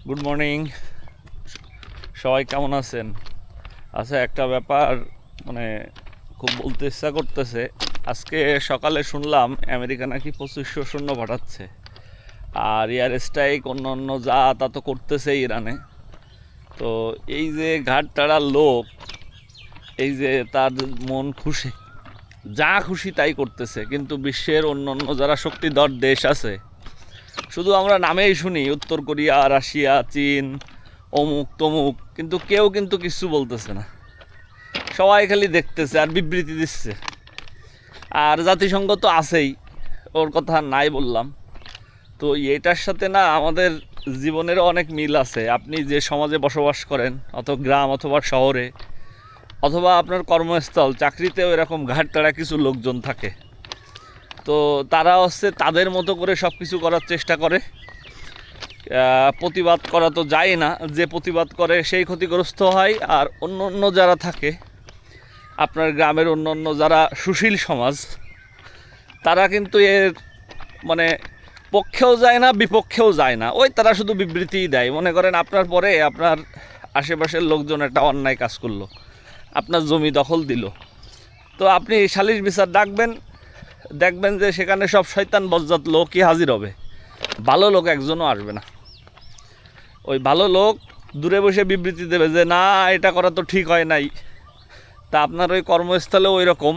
Good morning, সবাই কেমন আছেন? আচ্ছা, একটা ব্যাপার মানে খুব বলতে ইচ্ছা করতেছে। আজকে সকালে শুনলাম আমেরিকা নাকি 2500 সৈন্য পাঠাচ্ছে, আর এয়ার স্ট্রাইক অন্য অন্য যা তা তো করতেছে ইরানে। তো এই যে ঘাট তাড়ার লোক, এই যে তার মন খুশি, যা খুশি তাই করতেছে, কিন্তু বিশ্বের অন্য অন্য যারা শক্তিধর দেশ আছে, শুধু আমরা নামেই শুনি উত্তর কোরিয়া, রাশিয়া, চীন, অমুক তমুক, কিন্তু কেউ কিন্তু কিছু বলতেছে না। সবাই খালি দেখতেছে আর বিবৃতি দিচ্ছে। আর জাতিসংঘ তো আছেই, ওর কথা নাই বললাম। তো এটার সাথে না আমাদের জীবনেরও অনেক মিল আছে। আপনি যে সমাজে বসবাস করেন, অত গ্রাম অথবা শহরে, অথবা আপনার কর্মস্থল চাকরিতেও এরকম ঘাটতাড়া কিছু লোকজন থাকে। তো তারা হচ্ছে তাদের মতো করে সব কিছু করার চেষ্টা করে। প্রতিবাদ করা তো যায় না, যে প্রতিবাদ করে সেই ক্ষতিগ্রস্ত হয়। আর অন্য অন্য যারা থাকে, আপনার গ্রামের অন্য অন্য যারা সুশীল সমাজ, তারা কিন্তু এর মানে পক্ষেও যায় না, বিপক্ষেও যায় না। ওই তারা শুধু বিবৃতিই দেয়। মনে করেন আপনার পরে আপনার আশেপাশের লোকজন একটা অন্যায় কাজ করলো, আপনার জমি দখল দিল, তো আপনি সালিশ বিচার ডাকবেন, দেখবেন যে সেখানে সব শয়তান বজ্জাত লোকই হাজির হবে, ভালো লোক একজনও আসবে না। ওই ভালো লোক দূরে বসে বিবৃতি দেবে যে না, এটা করা তো ঠিক হয় নাই। তা আপনার ওই কর্মস্থলেও ওই রকম,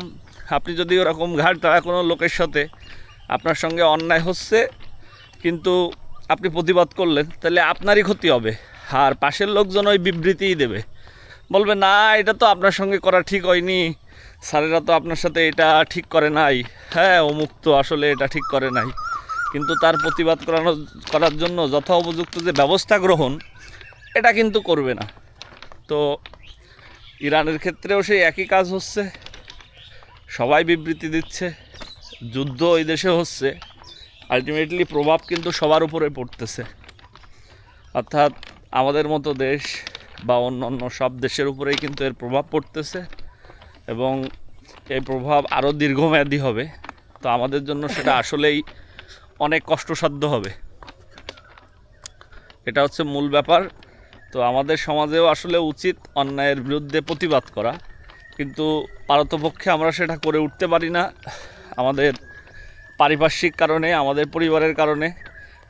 আপনি যদি ওরকম ঘাট তাড়া কোনো লোকের সাথে আপনার সঙ্গে অন্যায় হচ্ছে, কিন্তু আপনি প্রতিবাদ করলেন, তাহলে আপনারই ক্ষতি হবে। আর পাশের লোকজন ওই বিবৃতিই দেবে, বলবে না এটা তো আপনার সঙ্গে করা ঠিক হয়নি, স্যারেরা তো আপনার সাথে এটা ঠিক করে নাই, হ্যাঁ অমুক তো আসলে এটা ঠিক করে নাই। কিন্তু তার প্রতিবাদ করার জন্য যথা উপযুক্ত যে ব্যবস্থা গ্রহণ, এটা কিন্তু করবে না। তো ইরানের ক্ষেত্রেও সেই একই কাজ হচ্ছে, সবাই বিবৃতি দিচ্ছে, যুদ্ধ ওই দেশে হচ্ছে, আলটিমেটলি প্রভাব কিন্তু সবার উপরে পড়তেছে। অর্থাৎ আমাদের মতো দেশ বা অন্য অন্য সব দেশের উপরেই কিন্তু এর প্রভাব পড়তেছে, এবং এই প্রভাব আরও দীর্ঘমেয়াদী হবে। তো আমাদের জন্য সেটা আসলেই অনেক কষ্টসাধ্য হবে। এটা হচ্ছে মূল ব্যাপার। তো আমাদের সমাজেও আসলে উচিত অন্যায়ের বিরুদ্ধে প্রতিবাদ করা, কিন্তু পারতপক্ষে আমরা সেটা করে উঠতে পারি না। আমাদের পারিপার্শ্বিক কারণে, আমাদের পরিবারের কারণে।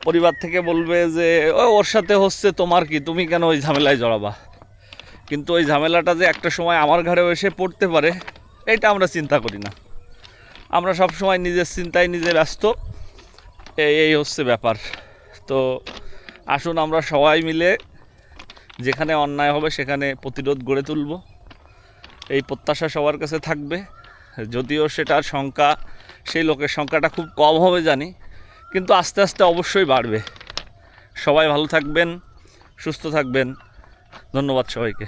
পরিবার থেকে বলবে যে ওর সাথে হচ্ছে, তোমার কি, তুমি কেন ওই ঝামেলায় জড়াবা? কিন্তু ওই ঝামেলাটা যে একটা সময় আমার ঘরেও এসে পড়তে পারে, এটা আমরা চিন্তা করি না। আমরা সব সময় নিজের চিন্তায় নিজে ব্যস্ত। এই হচ্ছে ব্যাপার। তো আসুন আমরা সবাই মিলে যেখানে অন্যায় হবে সেখানে প্রতিরোধ গড়ে তুলব, এই প্রত্যাশা সবার কাছে থাকবে। যদিও সেটার সংখ্যা, সেই লোকের সংখ্যাটা খুব কম হবে জানি, কিন্তু আস্তে আস্তে অবশ্যই বাড়বে। সবাই ভালো থাকবেন, সুস্থ থাকবেন। ধন্যবাদ সবাইকে।